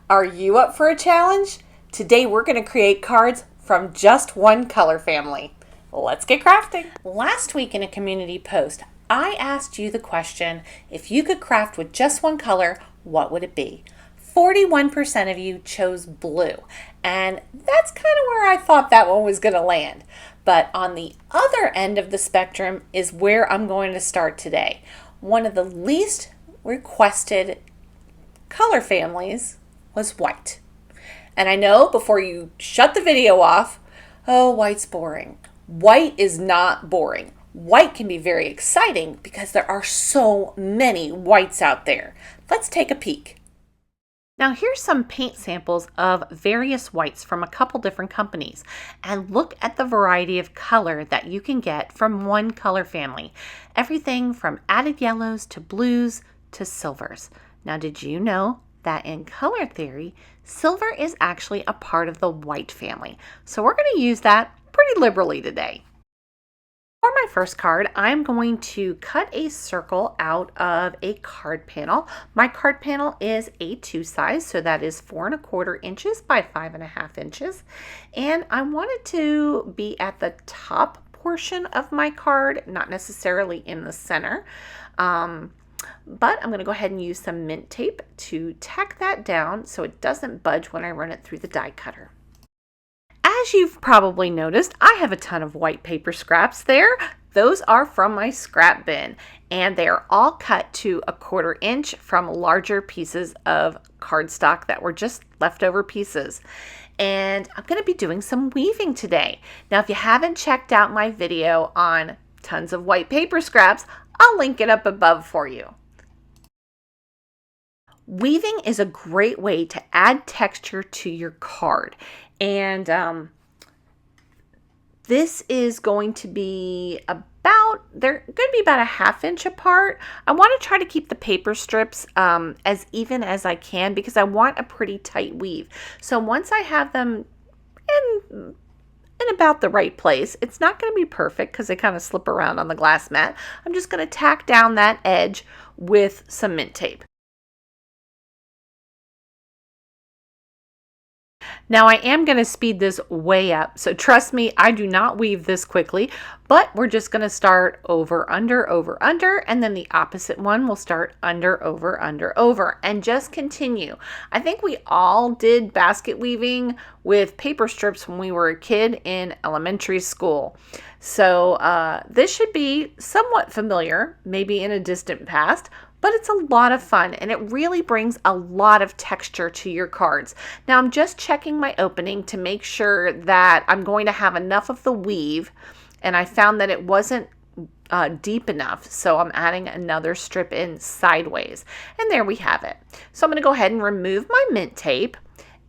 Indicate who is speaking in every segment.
Speaker 1: Are you up for a challenge? Today we're going to create cards from just one color family. Let's get crafting. Last week in a community post, I asked you the question, if you could craft with just one color, what would it be? 41% of you chose blue, and that's kind of where I thought that one was going to land. But on the other end of the spectrum is where I'm going to start today. One of the least requested color families was white. And I know before you shut the video off, oh, white's boring. White is not boring. White can be very exciting because there are so many whites out there. Let's take a peek. Now here's some paint samples of various whites from a couple different companies, and look at the variety of color that you can get from one color family. Everything from added yellows to blues to silvers. Now did you know that in color theory, silver is actually a part of the white family? So we're going to use that pretty liberally today. For my first card, I'm going to cut a circle out of a card panel. My card panel is A2 size, so that is 4 1/4 inches by 5 1/2 inches. And I want it to be at the top portion of my card, not necessarily in the center. But I'm going to go ahead and use some mint tape to tack that down so it doesn't budge when I run it through the die cutter. As you've probably noticed, I have a ton of white paper scraps there. Those are from my scrap bin, and they are all cut to 1/4 inch from larger pieces of cardstock that were just leftover pieces. And I'm going to be doing some weaving today. Now, if you haven't checked out my video on tons of white paper scraps, I'll link it up above for you. Weaving is a great way to add texture to your card. And this is going to be they're going to be about 1/2 inch apart. I want to try to keep the paper strips as even as I can because I want a pretty tight weave. So once I have them in about the right place, it's not going to be perfect because they kind of slip around on the glass mat. I'm just going to tack down that edge with some mint tape. Now I am going to speed this way up, so trust me, I do not weave this quickly, but we're just going to start over, under, and then the opposite one will start under, over, and just continue. I think we all did basket weaving with paper strips when we were a kid in elementary school. So this should be somewhat familiar, maybe in a distant past, but it's a lot of fun and it really brings a lot of texture to your cards. Now I'm just checking my opening to make sure that I'm going to have enough of the weave, and I found that it wasn't deep enough, so I'm adding another strip in sideways, and there we have it. So I'm going to go ahead and remove my mint tape,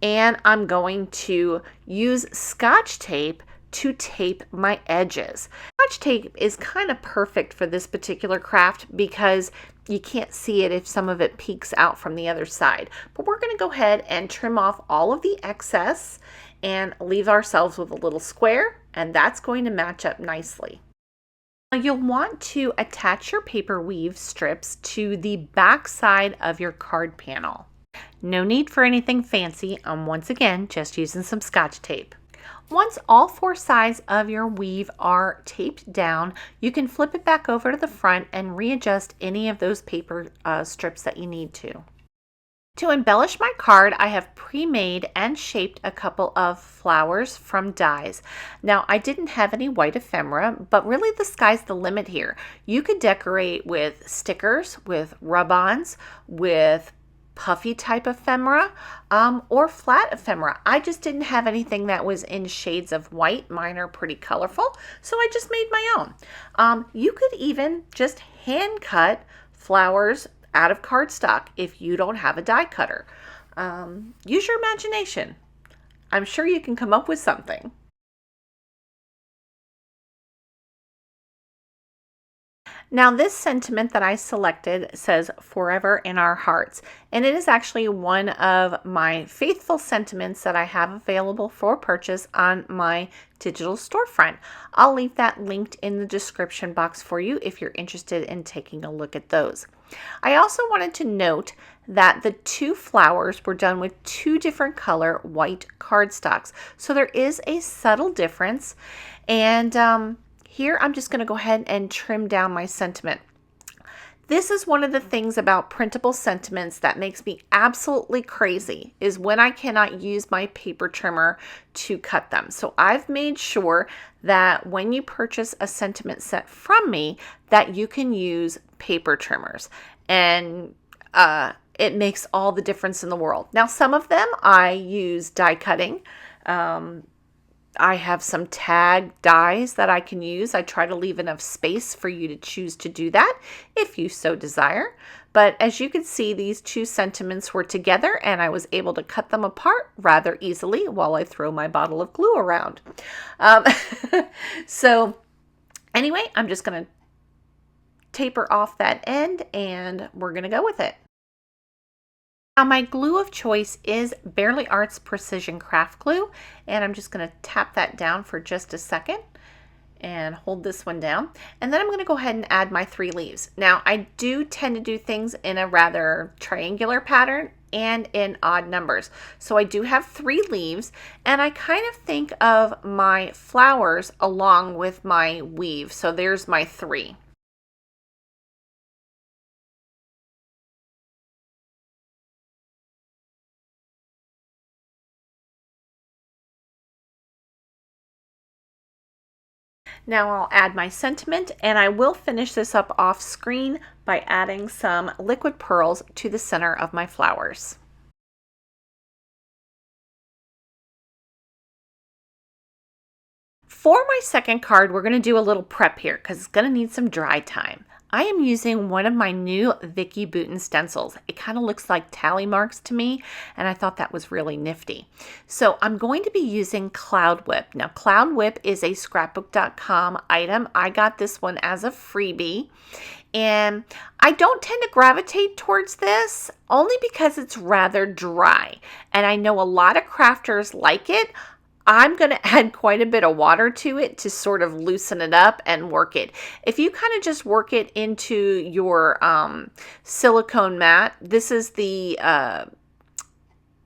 Speaker 1: and I'm going to use Scotch tape to tape my edges. Scotch tape is kind of perfect for this particular craft because you can't see it if some of it peeks out from the other side. But we're going to go ahead and trim off all of the excess and leave ourselves with a little square, and that's going to match up nicely. Now you'll want to attach your paper weave strips to the back side of your card panel. No need for anything fancy. I'm once again just using some Scotch tape. Once all 4 sides of your weave are taped down, you can flip it back over to the front and readjust any of those paper strips that you need to. To embellish my card, I have pre-made and shaped a couple of flowers from dies. Now, I didn't have any white ephemera, but really the sky's the limit here. You could decorate with stickers, with rub-ons, with puffy type ephemera, or flat ephemera. I just didn't have anything that was in shades of white. Mine are pretty colorful, so I just made my own. You could even just hand cut flowers out of cardstock if you don't have a die cutter. Use your imagination. I'm sure you can come up with something. Now this sentiment that I selected says "Forever in Our Hearts," and it is actually one of my faithful sentiments that I have available for purchase on my digital storefront. I'll leave that linked in the description box for you if you're interested in taking a look at those. I also wanted to note that the two flowers were done with two different color white cardstocks. So there is a subtle difference. And here I'm just going to go ahead and trim down my sentiment. This is one of the things about printable sentiments that makes me absolutely crazy, is when I cannot use my paper trimmer to cut them. So I've made sure that when you purchase a sentiment set from me, that you can use paper trimmers. And it makes all the difference in the world. Now, some of them I use die cutting. I have some tag dies that I can use. I try to leave enough space for you to choose to do that if you so desire. But as you can see, these two sentiments were together and I was able to cut them apart rather easily while I throw my bottle of glue around. So anyway, I'm just going to taper off that end and we're going to go with it. Now my glue of choice is Bearly Arts Precision Craft Glue, and I'm just going to tap that down for just a second and hold this one down. And then I'm going to go ahead and add my 3 leaves. Now I do tend to do things in a rather triangular pattern and in odd numbers. So I do have 3 leaves, and I kind of think of my flowers along with my weave. So there's my 3. Now I'll add my sentiment, and I will finish this up off screen by adding some liquid pearls to the center of my flowers. For my second card, we're going to do a little prep here because it's going to need some dry time. I am using one of my new VICKI BOUTIN stencils. It kind of looks like tally marks to me, and I thought that was really nifty. So I'm going to be using Cloud Whip. Now, Cloud Whip is a scrapbook.com item. I got this one as a freebie, and I don't tend to gravitate towards this only because it's rather dry, and I know a lot of crafters like it. I'm going to add quite a bit of water to it to sort of loosen it up and work it. If you kind of just work it into your silicone mat, this is the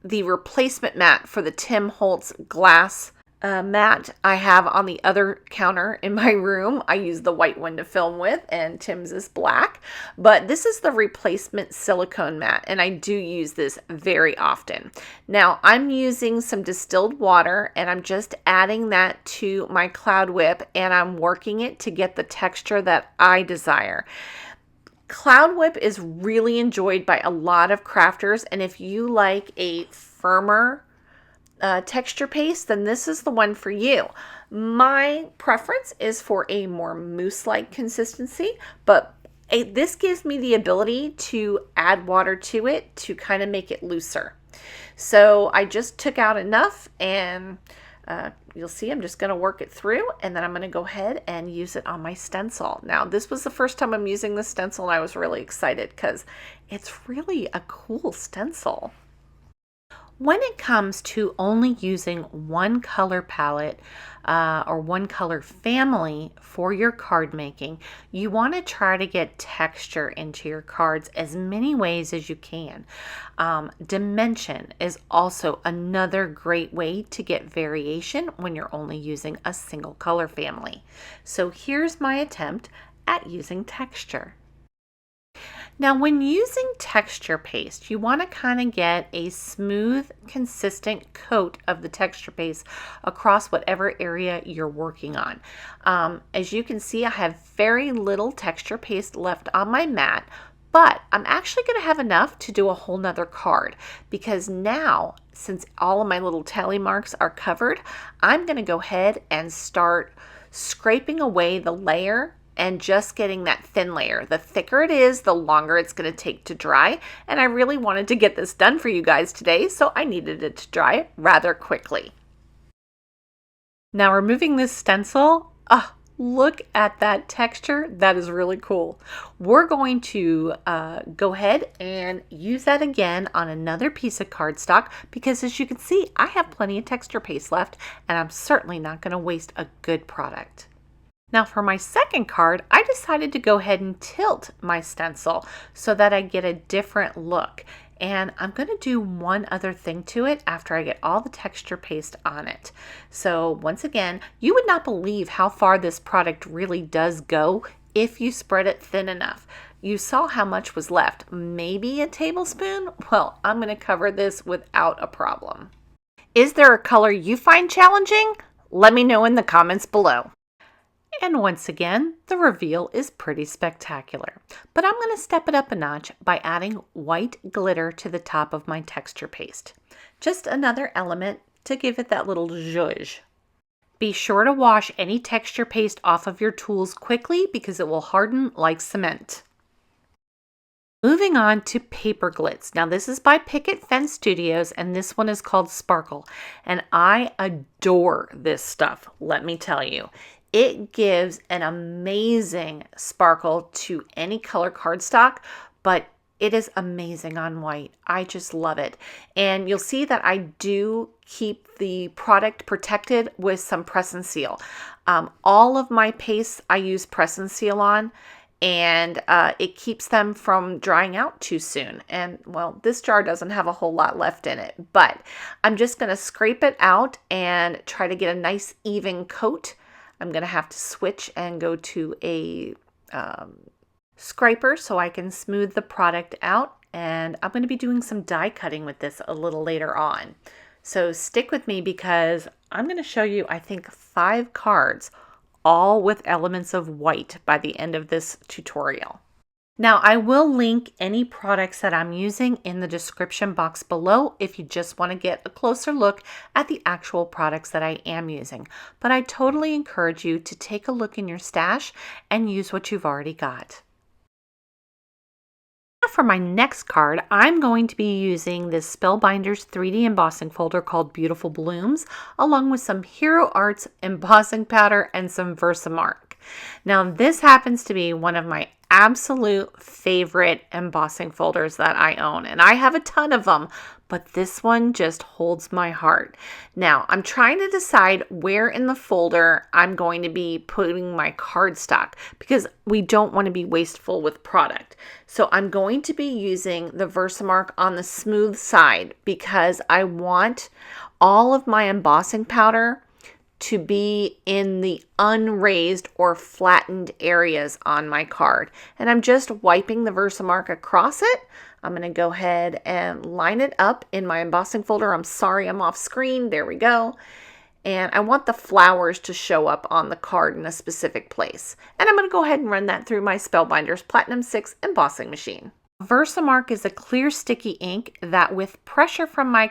Speaker 1: replacement mat for the Tim Holtz glass mat I have on the other counter in my room. I use the white one to film with, and Tim's is black, but this is the replacement silicone mat, and I do use this very often. Now I'm using some distilled water, and I'm just adding that to my Cloud Whip, and I'm working it to get the texture that I desire. Cloud Whip is really enjoyed by a lot of crafters, and if you like a firmer texture paste, then this is the one for you. My preference is for a more mousse-like consistency, but this gives me the ability to add water to it to kind of make it looser. So I just took out enough, and you'll see I'm just going to work it through, and then I'm going to go ahead and use it on my stencil. Now this was the first time I'm using this stencil, and I was really excited because it's really a cool stencil. When it comes to only using one color palette or one color family for your card making, you want to try to get texture into your cards as many ways as you can. Dimension is also another great way to get variation when you're only using a single color family. So here's my attempt at using texture. Now, when using texture paste, you want to kind of get a smooth, consistent coat of the texture paste across whatever area you're working on. As you can see, I have very little texture paste left on my mat, but I'm actually going to have enough to do a whole nother card, because now, since all of my little tally marks are covered, I'm going to go ahead and start scraping away the layer and just getting that thin layer. The thicker it is, the longer it's going to take to dry. And I really wanted to get this done for you guys today, so I needed it to dry rather quickly. Now removing this stencil, look at that texture. That is really cool. We're going to go ahead and use that again on another piece of cardstock, because as you can see, I have plenty of texture paste left, and I'm certainly not going to waste a good product. Now for my second card, I decided to go ahead and tilt my stencil so that I get a different look. And I'm going to do one other thing to it after I get all the texture paste on it. So once again, you would not believe how far this product really does go if you spread it thin enough. You saw how much was left, maybe a tablespoon? Well, I'm going to cover this without a problem. Is there a color you find challenging? Let me know in the comments below. And once again, the reveal is pretty spectacular. But I'm going to step it up a notch by adding white glitter to the top of my texture paste. Just another element to give it that little zhuzh. Be sure to wash any texture paste off of your tools quickly because it will harden like cement. Moving on to paper glitz. Now this is by Picket Fence Studios and this one is called Sparkle. And I adore this stuff, let me tell you. It gives an amazing sparkle to any color cardstock, but it is amazing on white. I just love it. And you'll see that I do keep the product protected with some press and seal. All of my pastes I use press and seal on, and it keeps them from drying out too soon. And well, this jar doesn't have a whole lot left in it, but I'm just gonna scrape it out and try to get a nice even coat. I'm going to have to switch and go to a scraper so I can smooth the product out. And I'm going to be doing some die cutting with this a little later on. So stick with me because I'm going to show you, I think, 5 cards, all with elements of white by the end of this tutorial. Now, I will link any products that I'm using in the description box below if you just want to get a closer look at the actual products that I am using. But I totally encourage you to take a look in your stash and use what you've already got. For my next card, I'm going to be using this SPELLBINDERS 3D embossing folder called Beautiful Blooms, along with some Hero Arts embossing powder and some Versamark. Now, this happens to be one of my absolute favorite embossing folders that I own, and I have a ton of them, but this one just holds my heart. Now, I'm trying to decide where in the folder I'm going to be putting my cardstock because we don't want to be wasteful with product. So I'm going to be using the Versamark on the smooth side because I want all of my embossing powder to be in the unraised or flattened areas on my card. And I'm just wiping the Versamark across it. I'm going to go ahead and line it up in my embossing folder. I'm sorry I'm off screen. There we go. And I want the flowers to show up on the card in a specific place. And I'm going to go ahead and run that through my SPELLBINDERS Platinum 6 embossing machine. Versamark is a clear sticky ink that with pressure from my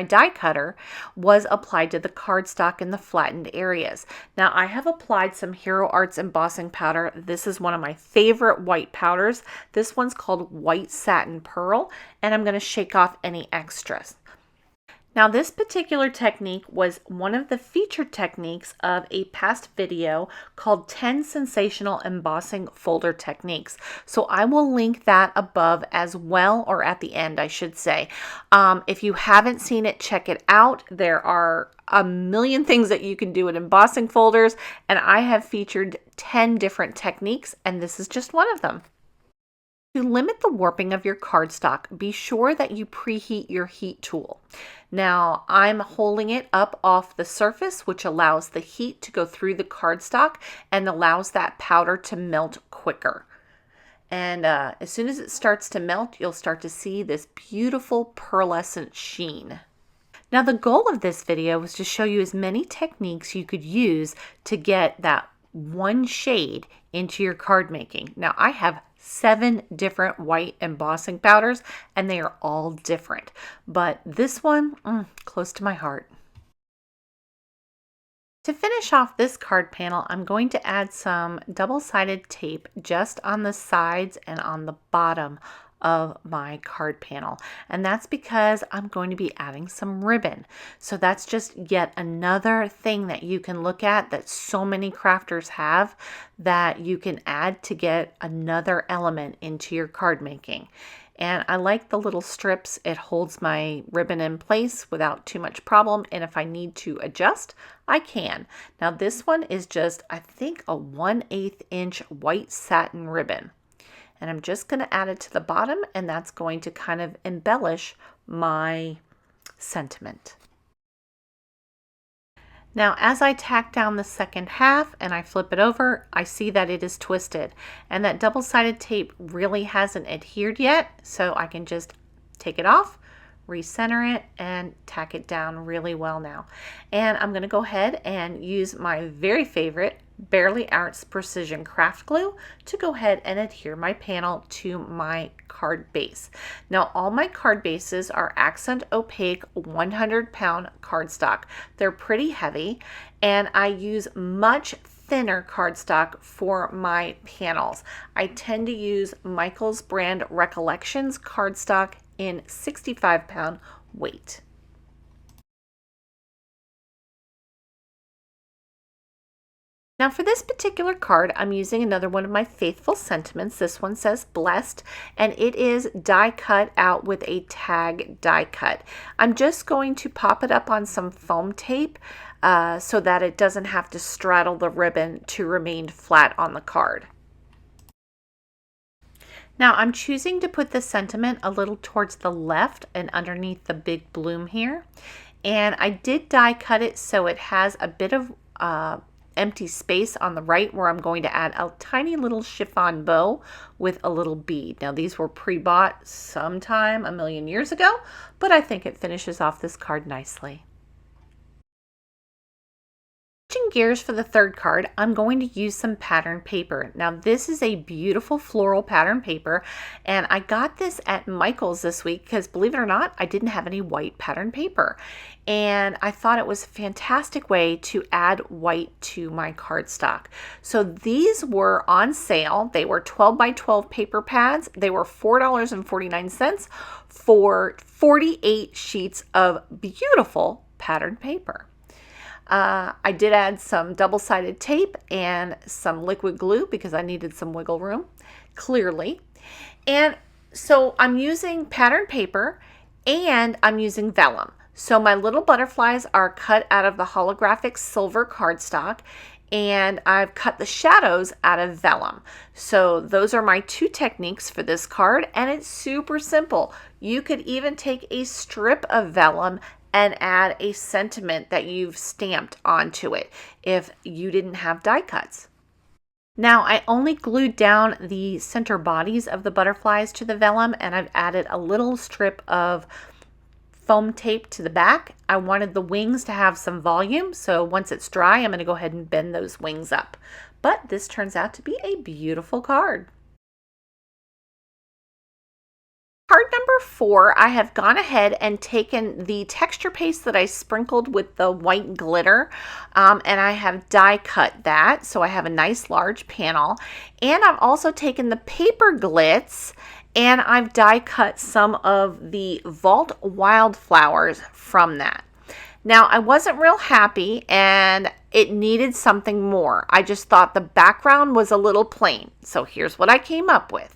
Speaker 1: die cutter was applied to the cardstock in the flattened areas. Now I have applied some Hero Arts embossing powder. This is one of my favorite white powders. This one's called White Satin Pearl, and I'm going to shake off any extras. Now this particular technique was one of the featured techniques of a past video called 10 Sensational Embossing Folder Techniques. So I will link that above as well, or at the end I should say. If you haven't seen it, check it out. There are a million things that you can do in embossing folders, and I have featured 10 different techniques, and this is just one of them. To limit the warping of your cardstock, be sure that you preheat your heat tool. Now, I'm holding it up off the surface, which allows the heat to go through the cardstock and allows that powder to melt quicker. And as soon as it starts to melt, you'll start to see this beautiful pearlescent sheen. Now, the goal of this video was to show you as many techniques you could use to get that one shade into your card making. Now, I have 7 different white embossing powders and they are all different, but this one, close to my heart. To finish off this card panel, I'm going to add some double-sided tape just on the sides and on the bottom of my card panel, and that's because I'm going to be adding some ribbon. So that's just yet another thing that you can look at that so many crafters have that you can add to get another element into your card making. And I like the little strips. It holds my ribbon in place without too much problem. And if I need to adjust, I can. Now this one is just, I think, a 1/8 inch white satin ribbon. And I'm just going to add it to the bottom, and that's going to kind of embellish my sentiment. Now, as I tack down the second half and I flip it over, I see that it is twisted, and that double-sided tape really hasn't adhered yet, so I can just take it off, recenter it, and tack it down really well now. And I'm going to go ahead and use my very favorite Barely Arts Precision Craft Glue to go ahead and adhere my panel to my card base. Now all my card bases are accent opaque 100-pound cardstock. They're pretty heavy, and I use much thinner cardstock for my panels. I tend to use Michaels brand Recollections cardstock in 65-pound weight. Now for this particular card, I'm using another one of my faithful sentiments. This one says blessed, and it is die cut out with a tag die cut. I'm just going to pop it up on some foam tape so that it doesn't have to straddle the ribbon to remain flat on the card. Now I'm choosing to put the sentiment a little towards the left and underneath the big bloom here. And I did die cut it so it has a bit of empty space on the right where I'm going to add a tiny little chiffon bow with a little bead. Now these were pre-bought sometime a million years ago, but I think it finishes off this card nicely. Switching gears for the third card, I'm going to use some pattern paper. Now this is a beautiful floral pattern paper, and I got this at Michaels this week because, believe it or not, I didn't have any white pattern paper. And I thought it was a fantastic way to add white to my cardstock. So these were on sale. They were 12 by 12 paper pads. They were $4.49 for 48 sheets of beautiful pattern paper. I did add some double-sided tape and some liquid glue because I needed some wiggle room, clearly. And so I'm using pattern paper and I'm using vellum. So my little butterflies are cut out of the holographic silver cardstock, and I've cut the shadows out of vellum. So those are my two techniques for this card, and it's super simple. You could even take a strip of vellum and add a sentiment that you've stamped onto it if you didn't have die cuts. Now I only glued down the center bodies of the butterflies to the vellum, and I've added a little strip of foam tape to the back. I wanted the wings to have some volume, so once it's dry, I'm going to go ahead and bend those wings up. But this turns out to be a beautiful card. Card number 4, I have gone ahead and taken the texture paste that I sprinkled with the white glitter, and I have die cut that, so I have a nice large panel. And I've also taken the paper glitz and I've die cut some of the Vault Wildflowers from that. Now I wasn't real happy and it needed something more. I just thought the background was a little plain, so here's what I came up with.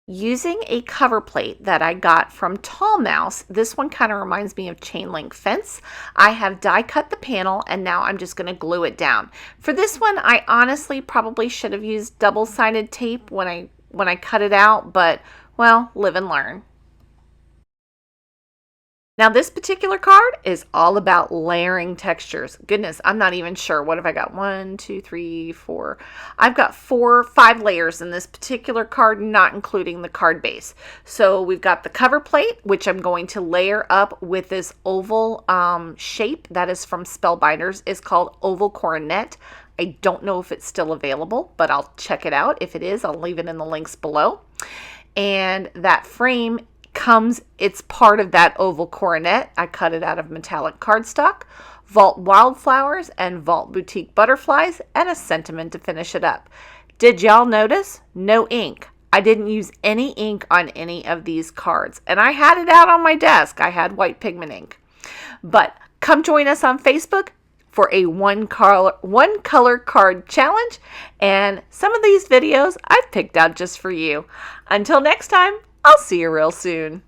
Speaker 1: Using a cover plate that I got from Tall Mouse, this one kind of reminds me of chain link fence. I have die cut the panel and now I'm just going to glue it down. For this one, I honestly probably should have used double-sided tape when I cut it out, but well, live and learn. Now this particular card is all about layering textures. Goodness, I'm not even sure. What have I got? 1, 2, 3, 4. I've got 5 layers in this particular card, not including the card base. So we've got the cover plate, which I'm going to layer up with this oval shape that is from Spellbinders. It's called Oval Coronet. I don't know if it's still available, but I'll check it out. If it is, I'll leave it in the links below. And that frame it's part of that oval coronet. I cut it out of metallic cardstock, Vault Wildflowers, and Vault Boutique Butterflies, and a sentiment to finish it up. Did y'all notice? No ink. I didn't use any ink on any of these cards, and I had it out on my desk. I had white pigment ink. But come join us on Facebook. for a one color card challenge, and some of these videos I've picked out just for you. Until next time, I'll see you real soon.